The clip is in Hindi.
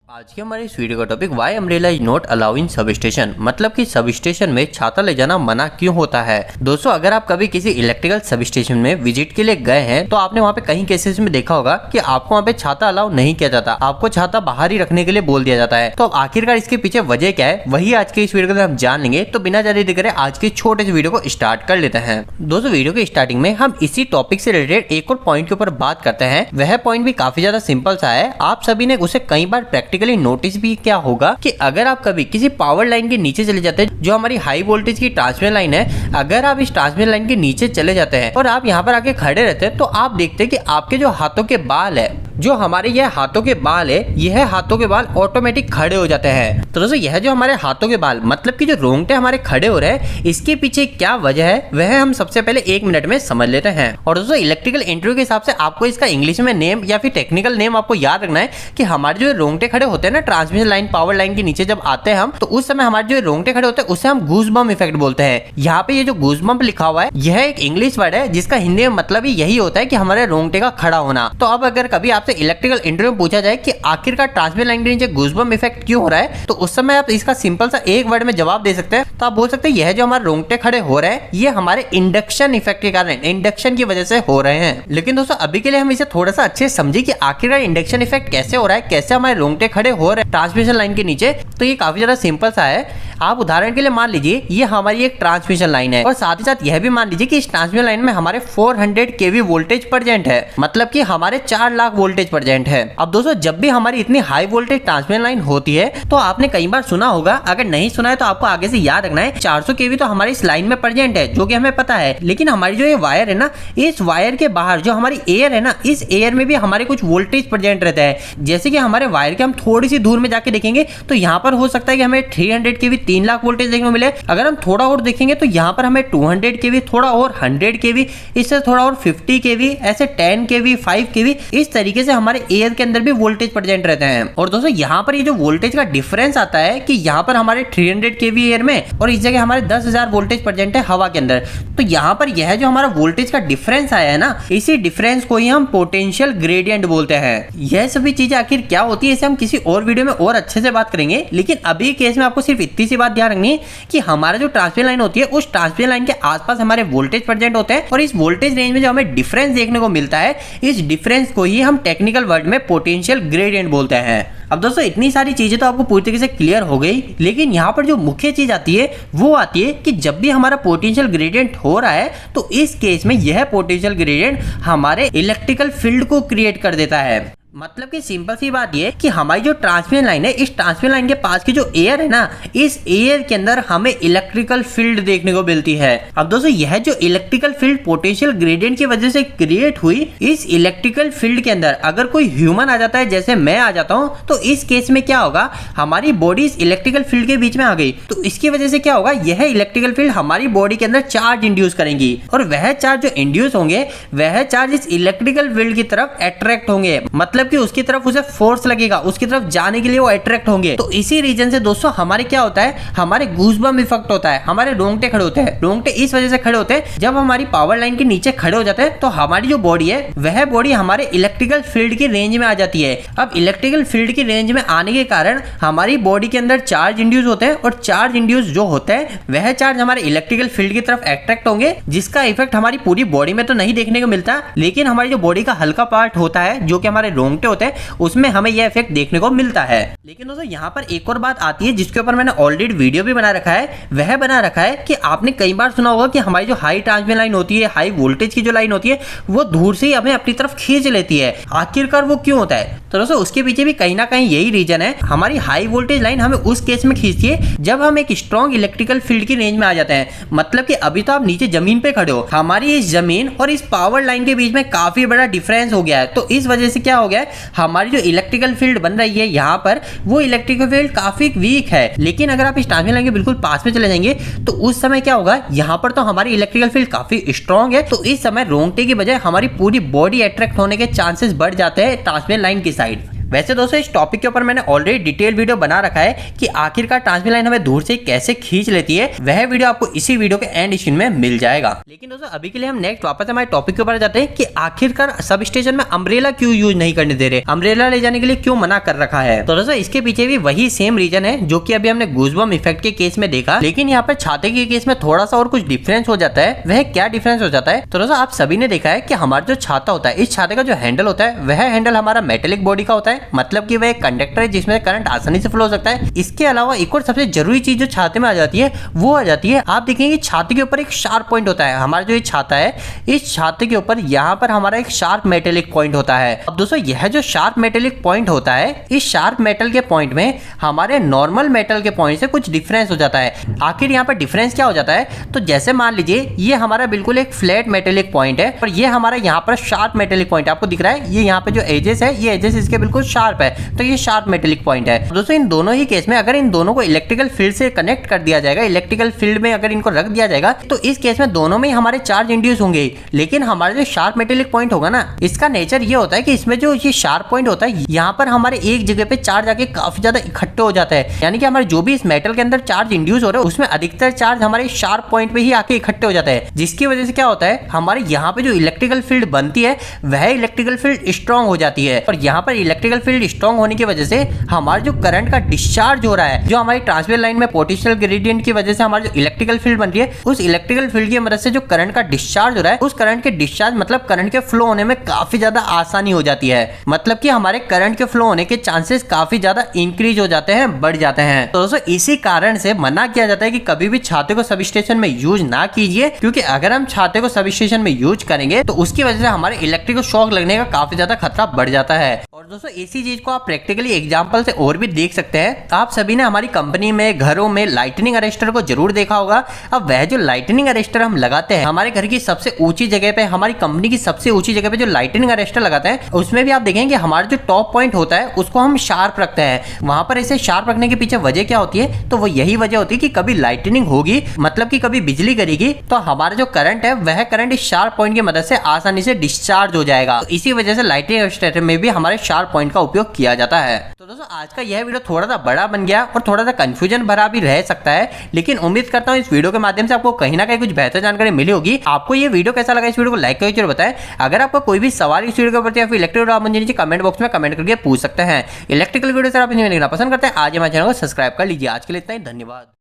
आज के हमारे इस वीडियो का topic why umbrella is not allow in substation, मतलब कि सब स्टेशन में छाता ले जाना मना क्यों होता है। दोस्तों, अगर आप कभी किसी इलेक्ट्रिकल सब स्टेशन में विजिट के लिए गए हैं तो आपने वहाँ पे कई केसेस में देखा होगा कि आपको वहाँ पे छाता अलाउ नहीं किया जाता, आपको छाता बाहर ही रखने के लिए बोल दिया जाता है। तो आखिरकार इसके पीछे वजह क्या है, वही आज के इस वीडियो के अंदर हम जान लेंगे। तो बिना ज्यादा देरी करे आज के छोटे से वीडियो को स्टार्ट कर लेते हैं। दोस्तों, वीडियो के स्टार्टिंग में हम इसी टॉपिक से रिलेटेड एक और पॉइंट के ऊपर बात करते हैं। वह पॉइंट भी काफी ज्यादा सिंपल सा है, आप सभी ने उसे कई बार प्रैक्टिकली नोटिस भी क्या होगा कि अगर आप कभी किसी पावर लाइन के नीचे चले जाते हैं, जो हमारी हाई वोल्टेज की ट्रांसमिशन लाइन है, अगर आप इस ट्रांसमिशन लाइन के नीचे चले जाते हैं और आप यहाँ पर आके खड़े रहते हैं तो आप देखते हैं कि आपके जो हाथों के बाल है, जो हमारे यह हाथों के बाल है, यह हाथों के बाल ऑटोमेटिक खड़े हो जाते हैं। तो दोस्तों, यह जो हमारे हाथों के बाल मतलब कि जो रोंगटे हमारे खड़े हो रहे हैं, इसके पीछे क्या वजह है वह हम सबसे पहले 1 मिनट में समझ लेते हैं। और दोस्तों, इलेक्ट्रिकल इंटरव्यू के हिसाब से आपको इसका इंग्लिश में नेम या फिर टेक्निकल नेम आपको याद रखना है कि हमारे जो रोंगटे खड़े होते हैं ना ट्रांसमिशन लाइन पावर लाइन के नीचे जब आते हैं हम, तो उस समय हमारे जो रोंगटे खड़े होते हैं उसे हम गूज़बम्प इफेक्ट बोलते हैं। यहाँ पे ये जो गूज़बम्प लिखा हुआ है यह एक इंग्लिश वर्ड है जिसका हिंदी में मतलब ही यही होता है कि हमारे रोंगटे का खड़ा होना। तो अब अगर कभी आपसे इलेक्ट्रिकल इंटरव्यू में पूछा जाए कि आखिरकार ट्रांसमिशन लाइन के नीचे गूज़बम्प इफेक्ट क्यों हो रहा है, तो उस समय आप इसका सिंपल सा एक वर्ड में जवाब दे सकते हैं। तो आप बोल सकते हैं यह जो हमारे रोंगटे खड़े हो रहे हैं ये हमारे इंडक्शन इफेक्ट के कारण, इंडक्शन की वजह से हो रहे हैं। लेकिन दोस्तों, अभी के लिए हम इसे थोड़ा सा अच्छे से समझे कि आखिरकार इंडक्शन इफेक्ट कैसे हो रहा है, कैसे हमारे रोंगटे खड़े हो रहे हैं ट्रांसमिशन लाइन के नीचे। तो ये काफी ज्यादा सिंपल सा है। आप उदाहरण के लिए मान लीजिए ये हमारी एक ट्रांसमिशन लाइन है और साथ ही साथ यह भी मान लीजिए कि इस ट्रांसमिशन लाइन में हमारे 400 kV वोल्टेज प्रेजेंट है, मतलब कि हमारे 4 लाख वोल्टेज प्रेजेंट है। अब दोस्तों, जब भी हमारी इतनी हाई वोल्टेज ट्रांसमिशन लाइन होती है तो आपने कई बार सुना होगा, अगर नहीं सुना है तो आपको आगे से याद रखना है, 400 kV तो हमारी इस लाइन में प्रेजेंट है जो कि हमें पता है। लेकिन हमारी जो ये वायर है ना, इस वायर के बाहर जो हमारी एयर है ना, इस एयर में भी हमारे कुछ वोल्टेज प्रेजेंट रहता है। जैसे कि हमारे वायर के हम थोड़ी सी दूर में जाके देखेंगे तो यहाँ पर हो सकता है कि हमें 300 kV 3 लाख वोल्टेज देखने को मिले। अगर हम थोड़ा और देखेंगे तो यहाँ पर हमें 200 kV, थोड़ा और 100 kV, इससे थोड़ा और 50 kV, ऐसे 10 kV 5 kV, इस तरीके से हमारे एयर के अंदर भी वोल्टेज प्रेजेंट रहते हैं। और दोस्तों, यहाँ पर ये जो वोल्टेज का डिफरेंस आता है कि यहाँ पर हमारे 300 kV एयर में और इस जगह हमारे 10,000 वोल्टेज प्रेजेंट है हवा के अंदर। तो यहाँ पर यह जो हमारा वोल्टेज का डिफरेंस आया है ना, इसी डिफरेंस को ही हम पोटेंशियल ग्रेडियंट बोलते हैं। यह सभी चीजें आखिर क्या होती है इसे हम किसी और वीडियो में और अच्छे से बात करेंगे। लेकिन अभी केस में आपको सिर्फ इतनी सी बात ध्यान रखनी है कि हमारा जो ट्रांसमिशन लाइन होती है उस ट्रांसमिशन लाइन के आसपास हमारे वोल्टेज प्रेजेंट होते हैं और इस वोल्टेज रेंज में जो हमें डिफरेंस देखने को मिलता है, इस डिफरेंस को ही हम टेक्निकल वर्ड में पोटेंशियल ग्रेडियंट बोलते हैं। अब दोस्तों, इतनी सारी चीजें तो आपको पूरी तरीके से क्लियर हो गई, लेकिन यहाँ पर जो मुख्य चीज आती है वो आती है कि जब भी हमारा पोटेंशियल ग्रेडियंट हो रहा है तो इस केस में यह पोटेंशियल ग्रेडियंट हमारे इलेक्ट्रिकल फील्ड को क्रिएट कर देता है। मतलब कि सिंपल सी बात ये कि हमारी जो ट्रांसमिशन लाइन है, इस ट्रांसमिशन लाइन के पास की जो एयर है ना, इस एयर के अंदर हमें इलेक्ट्रिकल फील्ड देखने को मिलती है। अब दोस्तों, यह जो इलेक्ट्रिकल फील्ड पोटेंशियल ग्रेडियंट की वजह से क्रिएट हुई, इस इलेक्ट्रिकल फील्ड के अंदर अगर कोई ह्यूमन आ जाता है, जैसे मैं आ जाता हूँ, तो इस केस में क्या होगा, हमारी बॉडी इस इलेक्ट्रिकल फील्ड के बीच में आ गई। तो इसकी वजह से क्या होगा, यह इलेक्ट्रिकल फील्ड हमारी बॉडी के अंदर चार्ज इंड्यूस करेंगी और वह चार्ज जो इंड्यूस होंगे वह चार्ज इस इलेक्ट्रिकल फील्ड की तरफ अट्रैक्ट होंगे, मतलब कि उसकी तरफ उसे फोर्स लगेगा, उसकी तरफ जाने के लिए वो अट्रैक्ट होंगे। तो इसी रीजन से दोस्तों हमारे क्या होता है, हमारे गूज़बम्प इफेक्ट होता है, हमारे रोंगटे खड़े होते हैं। रोंगटे इस वजह से खड़े होते हैं, जब हमारी पावर लाइन के नीचे खड़े हो जाते हैं तो हमारी जो बॉडी है वह बॉडी हमारे इलेक्ट्रिकल फील्ड की रेंज में आ जाती है। अब इलेक्ट्रिकल फील्ड की रेंज में आने के कारण हमारी बॉडी के अंदर चार्ज इंड्यूस होते हैं और चार्ज इंड्यूस जो होते हैं वह चार्ज हमारे इलेक्ट्रिकल फील्ड की तरफ अट्रैक्ट होंगे, जिसका इफेक्ट हमारी पूरी बॉडी में तो नहीं देखने को मिलता, लेकिन हमारी जो बॉडी का हल्का पार्ट होता है जो कि हमारे रोंगटे होते हैं उसमें हमें यह इफेक्ट देखने को मिलता है। लेकिन दोस्तों, यहाँ पर एक और बात आती है जिसके ऊपर मैंने ऑलरेडी वीडियो भी बना रखा है। वह बना रखा है कि आपने कई बार सुना होगा कि हमारी जो हाई ट्रांसमिशन लाइन होती है, हाई वोल्टेज की जो लाइन होती है, वो दूर से ही हमें अपनी तरफ खींच लेती है। आखिरकार वो क्यों होता है? तो दोस्तों, उसके पीछे भी कहीं ना कहीं यही रीजन है। हमारी हाई वोल्टेज लाइन हमें उस केस में खींचती है जब हम एक स्ट्रॉन्ग इलेक्ट्रिकल फील्ड की रेंज में आ जाते हैं। मतलब कि अभी तो आप नीचे जमीन पे खड़े हो, हमारी इस जमीन और इस पावर लाइन के बीच में काफी बड़ा डिफरेंस हो गया है। तो इस वजह से क्या हो गया है, हमारी जो इलेक्ट्रिकल फील्ड बन रही है यहाँ पर, वो इलेक्ट्रिकल फील्ड काफी वीक है। लेकिन अगर आप इस ट्रांसमिशन लाइन के बिल्कुल पास में चले जाएंगे तो उस समय क्या होगा, यहाँ पर तो हमारी इलेक्ट्रिकल फील्ड काफी स्ट्रॉन्ग है। तो इस समय रोंगटे की बजाय हमारी पूरी बॉडी अट्रैक्ट होने के चांसेस बढ़ जाते हैं ट्रांसमिशन लाइन की साइड। वैसे दोस्तों इस टॉपिक के ऊपर मैंने ऑलरेडी डिटेल वीडियो बना रखा है कि आखिरकार ट्रांसमिशन लाइन हमें दूर से कैसे खींच लेती है, वह वीडियो आपको इसी वीडियो के एंड स्क्रीन में मिल जाएगा। लेकिन दोस्तों अभी के लिए हम नेक्स्ट वापस हमारे टॉपिक के ऊपर जाते हैं कि आखिरकार सब स्टेशन में अम्ब्रेला क्यों यूज नहीं करने दे रहे, अम्ब्रेला ले जाने के लिए क्यों मना कर रखा है। तो दोस्तों इसके पीछे भी वही सेम रीजन है जो कि अभी हमने गूजबम्प इफेक्ट के केस में देखा, लेकिन यहाँ पर छाते के केस में थोड़ा सा और कुछ डिफरेंस हो जाता है। वह क्या डिफरेंस हो जाता है, तो दोस्तों आप सभी ने देखा है कि हमारा जो छाता होता है, इस छाते का जो हैंडल होता है वह हैंडल हमारा मेटेलिक बॉडी का होता है, मतलब कि वह एक कंडक्टर है जिसमें करंट आसानी से फ्लो हो सकता है। इसके अलावा एक और सबसे जरूरी चीज जो छाते में आ जाती है वो आ जाती है, आप देखेंगे छाते के ऊपर एक शार्प पॉइंट होता है। हमारा जो ये छाता है, इस छाते के ऊपर यहाँ पर हमारा एक शार्प मेटेलिक पॉइंट होता है। अब दोस्तों यह जो शार्प मेटेलिक पॉइंट होता है, इस शार्प मेटल के पॉइंट में हमारे नॉर्मल मेटल के पॉइंट से कुछ डिफरेंस हो जाता है। आखिर यहाँ पर डिफरेंस क्या हो जाता है, तो जैसे मान लीजिए ये हमारा बिल्कुल एक फ्लैट मेटेलिक पॉइंट है और ये हमारा यहाँ पर शार्प मेटेलिक पॉइंट आपको दिख रहा है। ये यहाँ पे जो एजेस है, ये एजेस इसके बिल्कुल शार्प है, तो ये शार्प मेटेलिक पॉइंट है। दोस्तों इन दोनों ही केस में अगर इन दोनों को इलेक्ट्रिकल फील्ड से कनेक्ट कर दिया जाएगा, इलेक्ट्रिकल फील्ड में अगर इनको रख दिया जाएगा, तो इस केस में दोनों में हमारे चार्ज इंड्यूस होंगे। लेकिन हमारा जो शार्प मेटेलिक पॉइंट होगा ना, इसका नेचर ये होता है कि इसमें जो ये शार्प पॉइंट होता है, यहाँ पर हमारे एक जगह पे चार्ज आके काफी ज्यादा इकट्ठे हो जाता है। यानी कि हमारे जो भी इस मेटल के अंदर चार्ज इंड्यूस हो रहे हैं, उसमें अधिकतर चार्ज हमारे शार्प पॉइंट पे ही आके इकट्ठे हो जाता है, जिसकी वजह से क्या होता है, हमारे यहाँ पे जो इलेक्ट्रिकल फील्ड बनती है वह इलेक्ट्रिकल फील्ड स्ट्रांग हो जाती है। और यहाँ पर इलेक्ट्रिकल फील्ड स्ट्रांग होने की वजह से हमारा जो करंट का डिस्चार्ज हो रहा है, जो हमारी ट्रांसमिशन लाइन में पोटेंशियल ग्रेडियंट की वजह से हमारी जो इलेक्ट्रिकल फील्ड बन रही है, उस इलेक्ट्रिकल फील्ड की मदद से जो करंट का डिस्चार्ज हो रहा है, उस करंट के डिस्चार्ज मतलब करंट के फ्लो होने में काफी ज्यादा आसानी हो जाती है। मतलब कि हमारे करंट के फ्लो होने के चांसेस काफी ज्यादा इंक्रीज हो जाते हैं, बढ़ जाते हैं। तो दोस्तों इसी कारण से मना किया जाता है कि कभी भी छाते को सब स्टेशन में यूज ना कीजिए, क्योंकि अगर हम छाते को सब स्टेशन में यूज करेंगे तो उसकी वजह से हमारे इलेक्ट्रिकल शॉक लगने का काफी ज्यादा खतरा बढ़ जाता है। और दोस्तों इसी चीज को आप प्रैक्टिकली एग्जांपल से और भी देख सकते हैं। आप सभी ने हमारी कंपनी में, घरों में लाइटनिंग अरेस्टर को जरूर देखा होगा। अब वह जो लाइटनिंग अरेस्टर हम लगाते हैं, हमारे घर की सबसे ऊंची जगह पे, हमारी कंपनी की सबसे ऊंची जगह पे जो लाइटनिंग अरेस्टर लगाते हैं, उसमें भी आप देखेंगे हमारा जो टॉप पॉइंट होता है उसको हम शार्प रखते हैं। वहां पर इसे शार्प रखने के पीछे वजह क्या होती है, तो वो यही वजह होती है कि कभी लाइटनिंग होगी, मतलब कि कभी बिजली गिरेगी, तो हमारा जो करंट है वह करंट इस शार्प पॉइंट की मदद से आसानी से डिस्चार्ज हो जाएगा। तो इसी वजह से लाइटनिंग अरेस्टर में भी हमारे शार्प पॉइंट का उपयोग किया जाता है। तो दोस्तों आज का यह वीडियो थोड़ा सा बड़ा बन गया और थोड़ा सा कंफ्यूजन भरा भी रह सकता है, लेकिन उम्मीद करता हूं इस वीडियो के माध्यम से आपको कहीं ना कहीं कुछ बेहतर जानकारी मिली होगी। आपको ये वीडियो कैसा लगा, इस वीडियो को लाइक करके जरूर बताएं। अगर आपको कोई भी सवाल इस वीडियो के प्रति या फिर इलेक्ट्रिकल आप मुझे नीचे कमेंट बॉक्स में कमेंट करके पूछ सकते हैं। इलेक्ट्रिकल वीडियो से आप देखना पसंद करते हैं, आज हमारे चैनल को सब्सक्राइब कर लीजिए। आज के लिए इतना ही, धन्यवाद।